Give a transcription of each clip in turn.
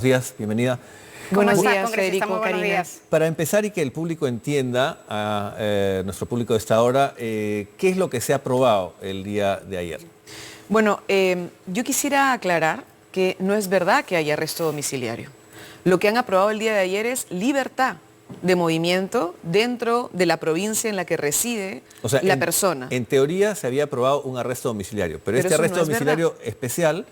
Días, bienvenida. Buenos días, Federico, Karina. Para empezar y que el público entienda, a nuestro público de esta hora, ¿qué es lo que se ha aprobado el día de ayer? Bueno, yo quisiera aclarar que no es verdad que haya arresto domiciliario. Lo que han aprobado el día de ayer es libertad de movimiento dentro de la provincia en la que reside la persona. En teoría se había aprobado un arresto domiciliario, pero este eso arresto no es domiciliario especial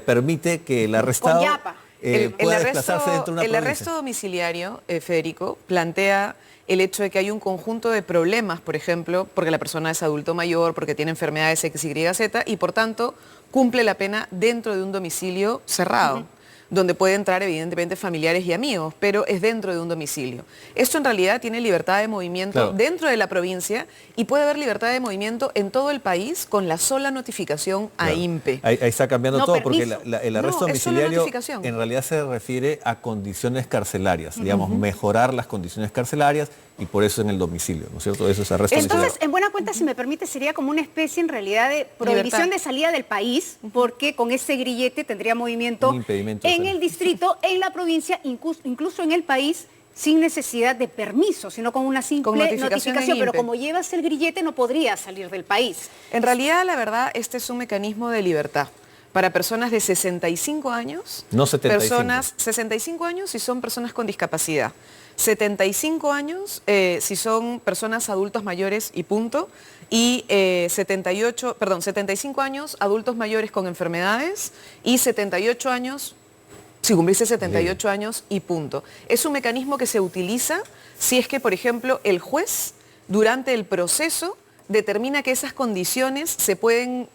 permite que el arrestado pueda desplazarse dentro de una provincia. El arresto domiciliario, Federico, plantea el hecho de que hay un conjunto de problemas, por ejemplo, porque la persona es adulto mayor, porque tiene enfermedades X, Y, Z, y por tanto cumple la pena dentro de un domicilio cerrado. Donde puede entrar evidentemente familiares y amigos, pero es dentro de un domicilio. Esto en realidad tiene libertad de movimiento dentro de la provincia y puede haber libertad de movimiento en todo el país con la sola notificación a INPE. Ahí está cambiando todo porque el arresto domiciliario en realidad se refiere a condiciones carcelarias, digamos, mejorar las condiciones carcelarias y por eso en el domicilio, ¿no es cierto? Eso es arresto domiciliario. Entonces, en buena cuenta, si me permite, sería como una especie en realidad de prohibición de salida del país, porque con ese grillete tendría movimiento en el distrito, en la provincia, incluso en el país, sin necesidad de permiso, sino con una simple notificación, pero como llevas el grillete no podrías salir del país. En realidad, la verdad, este es un mecanismo de libertad. Para personas de 65 años, no 75. Personas 65 años si son personas con discapacidad, 75 años si son personas adultos mayores y punto, y 75 años adultos mayores con enfermedades y 78 años si cumpliste 78 años y punto. Es un mecanismo que se utiliza si es que, por ejemplo, el juez durante el proceso determina que esas condiciones se pueden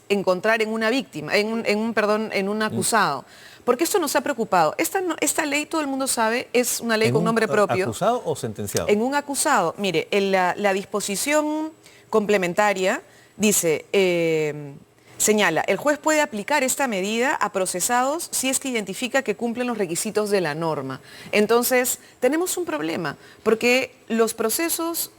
encontrar en una víctima, en un acusado. Porque esto nos ha preocupado. Esta ley, todo el mundo sabe, es una ley con nombre propio. ¿Acusado o sentenciado? En un acusado. Mire, en la disposición complementaria dice, señala, el juez puede aplicar esta medida a procesados si es que identifica que cumplen los requisitos de la norma. Entonces, tenemos un problema, porque los procesos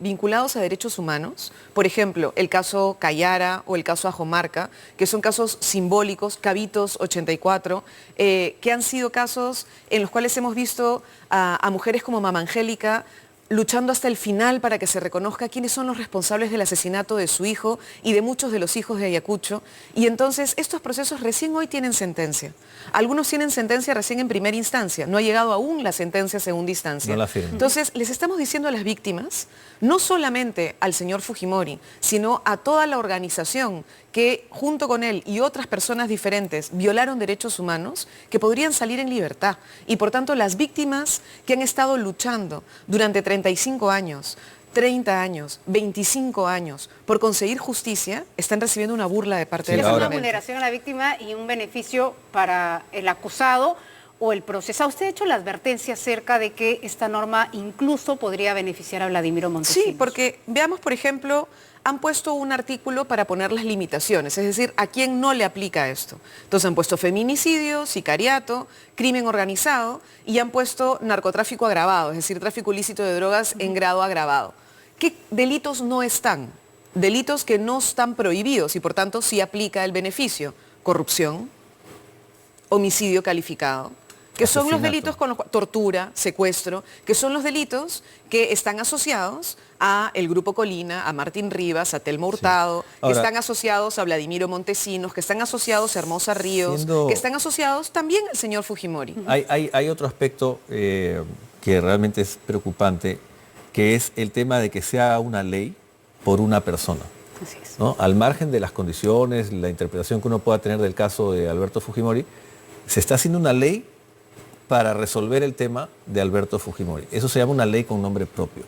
vinculados a derechos humanos, por ejemplo, el caso Cayara o el caso Ajomarca, que son casos simbólicos, Cabitos 84, que han sido casos en los cuales hemos visto a mujeres como Mama Angélica luchando hasta el final para que se reconozca quiénes son los responsables del asesinato de su hijo y de muchos de los hijos de Ayacucho. Y entonces estos procesos recién hoy tienen sentencia. Algunos tienen sentencia recién en primera instancia. No ha llegado aún la sentencia a segunda instancia. No la firman. Entonces les estamos diciendo a las víctimas, no solamente al señor Fujimori, sino a toda la organización que junto con él y otras personas diferentes violaron derechos humanos, que podrían salir en libertad. Y por tanto las víctimas que han estado luchando durante 35 años, 30 años, 25 años por conseguir justicia, están recibiendo una burla de parte del Parlamento. Es una vulneración a la víctima y un beneficio para el acusado o el procesado. Usted ha hecho la advertencia acerca de que esta norma incluso podría beneficiar a Vladimiro Montesinos. Sí, porque veamos, por ejemplo, han puesto un artículo para poner las limitaciones, es decir, ¿a quién no le aplica esto? Entonces han puesto feminicidio, sicariato, crimen organizado y han puesto narcotráfico agravado, es decir, tráfico ilícito de drogas en grado agravado. ¿Qué delitos no están? Delitos que no están prohibidos y por tanto sí aplica el beneficio. Corrupción, homicidio calificado, que son los delitos con los tortura, secuestro, que son los delitos que están asociados a el Grupo Colina, a Martín Rivas, a Telmo Hurtado, que están asociados a Vladimiro Montesinos, que están asociados a Hermosa Ríos, que están asociados también al señor Fujimori. Hay otro aspecto que realmente es preocupante, que es el tema de que sea una ley por una persona. Así es. ¿No? Al margen de las condiciones, la interpretación que uno pueda tener del caso de Alberto Fujimori, se está haciendo una ley para resolver el tema de Alberto Fujimori. Eso se llama una ley con nombre propio.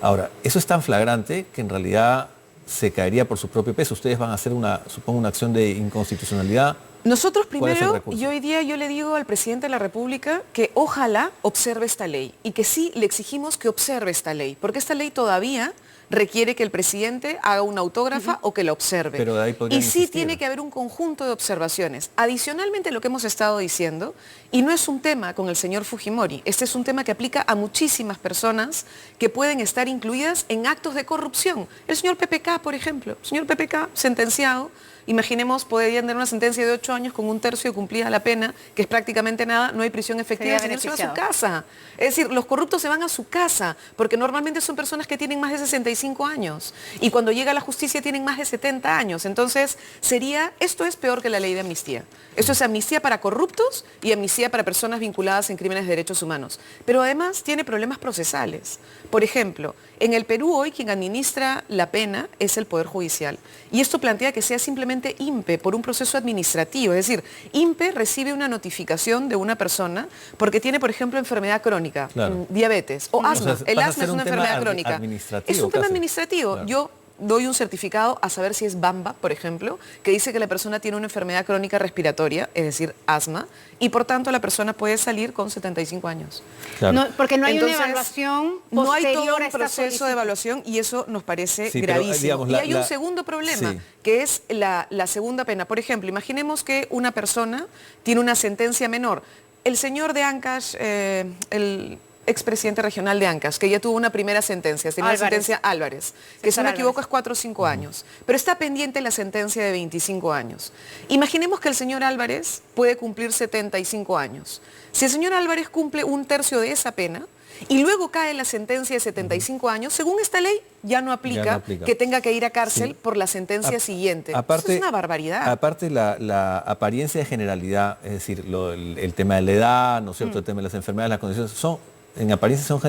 Ahora, eso es tan flagrante que en realidad se caería por su propio peso. Ustedes van a hacer supongo, una acción de inconstitucionalidad. Nosotros primero, y hoy día yo le digo al presidente de la República que ojalá observe esta ley y que sí le exigimos que observe esta ley, porque esta ley todavía requiere que el presidente haga una autógrafa o que la observe. Pero de ahí y sí tiene que haber un conjunto de observaciones. Adicionalmente lo que hemos estado diciendo, y no es un tema con el señor Fujimori, este es un tema que aplica a muchísimas personas que pueden estar incluidas en actos de corrupción. El señor PPK, por ejemplo, el señor PPK sentenciado imaginemos, podrían tener una sentencia de 8 años con 1/3 cumplida la pena, que es prácticamente nada, no hay prisión efectiva, el señor se va a su casa. Es decir, los corruptos se van a su casa, porque normalmente son personas que tienen más de 65 años, y cuando llega a la justicia tienen más de 70 años. Entonces, esto es peor que la ley de amnistía. Esto es amnistía para corruptos y amnistía para personas vinculadas en crímenes de derechos humanos. Pero además tiene problemas procesales. Por ejemplo, en el Perú hoy quien administra la pena es el Poder Judicial. Y esto plantea que sea simplemente INPE por un proceso administrativo. Es decir, INPE recibe una notificación de una persona porque tiene, por ejemplo, enfermedad crónica, diabetes o asma. El asma es una enfermedad crónica. Es un tema administrativo. Claro. Yo doy un certificado a saber si es BAMBA, por ejemplo, que dice que la persona tiene una enfermedad crónica respiratoria, es decir, asma, y por tanto la persona puede salir con 75 años. Claro. No, porque no hay una evaluación posterior. No hay todo un proceso de evaluación y eso nos parece gravísimo. Pero, digamos, y hay un segundo problema, que es la segunda pena. Por ejemplo, imaginemos que una persona tiene una sentencia menor. El señor de Ancash, el expresidente regional de Ancash, que ya tuvo una primera sentencia, tiene una sentencia Álvarez, que si no me equivoco es 4 o 5 años, pero está pendiente la sentencia de 25 años. Imaginemos que el señor Álvarez puede cumplir 75 años. Si el señor Álvarez cumple 1/3 de esa pena, y luego cae la sentencia de 75 años, según esta ley ya no aplica que tenga que ir a cárcel por la sentencia siguiente. Aparte, eso es una barbaridad. Aparte la apariencia de generalidad, es decir, el tema de la edad, ¿no es cierto?, el tema de las enfermedades, las condiciones, en apariencia son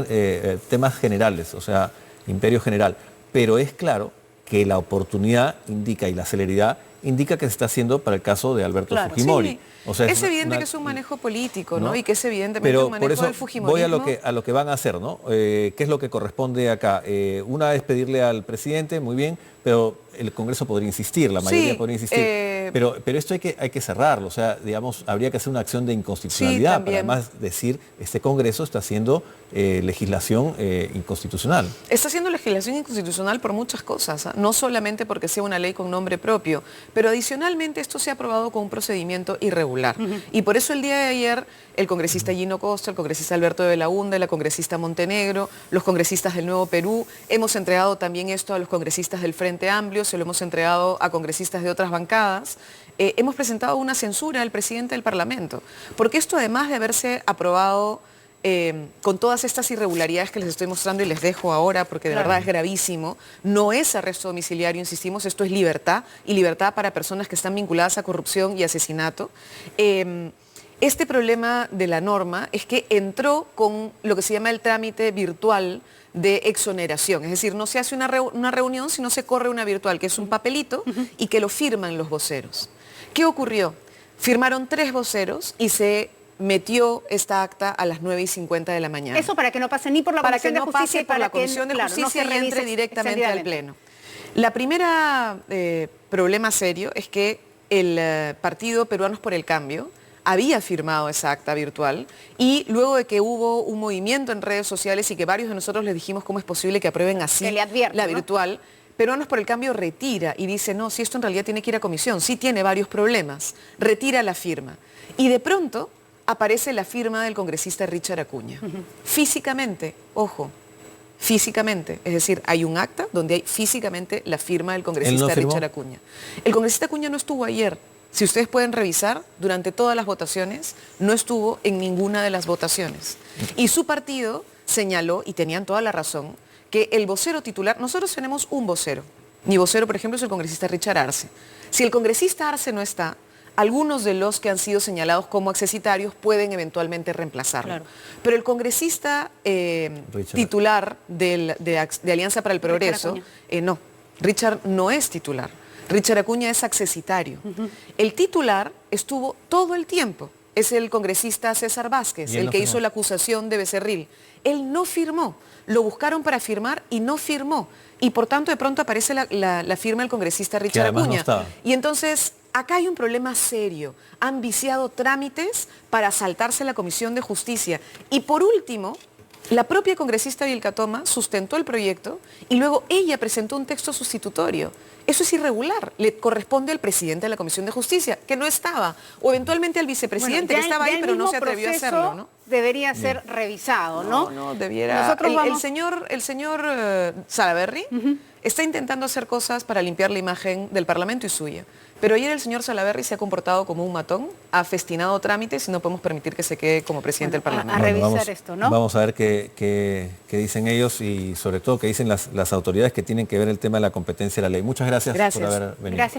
temas generales, o sea, imperio general, pero es claro que la oportunidad indica y la celeridad indica que se está haciendo para el caso de Alberto Fujimori. Sí. O sea, es evidente que es un manejo político, ¿no? Y que es evidentemente un manejo por eso del fujimorismo. Voy a lo que van a hacer, ¿no? ¿Qué es lo que corresponde acá? Una es pedirle al presidente, muy bien, pero el Congreso podría insistir, la mayoría podría insistir. Pero esto hay que cerrarlo, o sea, digamos, habría que hacer una acción de inconstitucionalidad para además decir, este Congreso está haciendo legislación inconstitucional. Está haciendo legislación inconstitucional por muchas cosas, ¿eh? No solamente porque sea una ley con nombre propio, pero adicionalmente esto se ha aprobado con un procedimiento irregular. Y por eso el día de ayer el congresista Gino Costa, el congresista Alberto de Belaúnde, la congresista Montenegro, los congresistas del Nuevo Perú, hemos entregado también esto a los congresistas del Frente Amplio, se lo hemos entregado a congresistas de otras bancadas. Hemos presentado una censura al presidente del Parlamento, porque esto además de haberse aprobado con todas estas irregularidades que les estoy mostrando y les dejo ahora porque de verdad es gravísimo, no es arresto domiciliario, insistimos, esto es libertad y libertad para personas que están vinculadas a corrupción y asesinato. Este problema de la norma es que entró con lo que se llama el trámite virtual de exoneración, es decir, no se hace una reunión, sino se corre una virtual, que es un papelito y que lo firman los voceros. ¿Qué ocurrió? Firmaron 3 voceros y se metió esta acta a las 9:50 de la mañana. Eso para que no pase ni por la Comisión de Justicia y para la Comisión de Justicia y entre directamente al Pleno. La primera problema serio es que el partido Peruanos por el Cambio había firmado esa acta virtual y luego de que hubo un movimiento en redes sociales y que varios de nosotros les dijimos cómo es posible que aprueben así la virtual, Peruanos por el Cambio retira y dice, no, si esto en realidad tiene que ir a comisión, sí tiene varios problemas, retira la firma. Y de pronto aparece la firma del congresista Richard Acuña. Físicamente, ojo, físicamente, es decir, hay un acta donde hay físicamente la firma del congresista Richard Acuña. El congresista Acuña no estuvo ayer. Si ustedes pueden revisar, durante todas las votaciones, no estuvo en ninguna de las votaciones. Y su partido señaló, y tenían toda la razón, que el vocero titular, nosotros tenemos un vocero. Mi vocero, por ejemplo, es el congresista Richard Arce. Si el congresista Arce no está, algunos de los que han sido señalados como accesitarios pueden eventualmente reemplazarlo. Claro. Pero el congresista titular de Alianza para el Progreso, no, Richard no es titular. Richard Acuña es accesitario. El titular estuvo todo el tiempo. Es el congresista César Vázquez, el que hizo la acusación de Becerril. Él no firmó. Lo buscaron para firmar y no firmó. Y por tanto de pronto aparece la firma del congresista Richard Acuña. Y entonces acá hay un problema serio. Han viciado trámites para saltarse la Comisión de Justicia. Y por último, la propia congresista Vilca Toma sustentó el proyecto y luego ella presentó un texto sustitutorio. Eso es irregular, le corresponde al presidente de la Comisión de Justicia, que no estaba, o eventualmente al vicepresidente, que estaba ahí, pero no se atrevió a hacerlo, ¿no? Debería ser revisado, ¿no? No, debiera. El señor Salaverry está intentando hacer cosas para limpiar la imagen del Parlamento y suya. Pero ayer el señor Salaverry se ha comportado como un matón, ha festinado trámites y no podemos permitir que se quede como presidente del Parlamento. A revisar esto, ¿no? Vamos a ver qué dicen ellos y sobre todo qué dicen las autoridades que tienen que ver el tema de la competencia de la ley. Muchas gracias por haber venido. Gracias.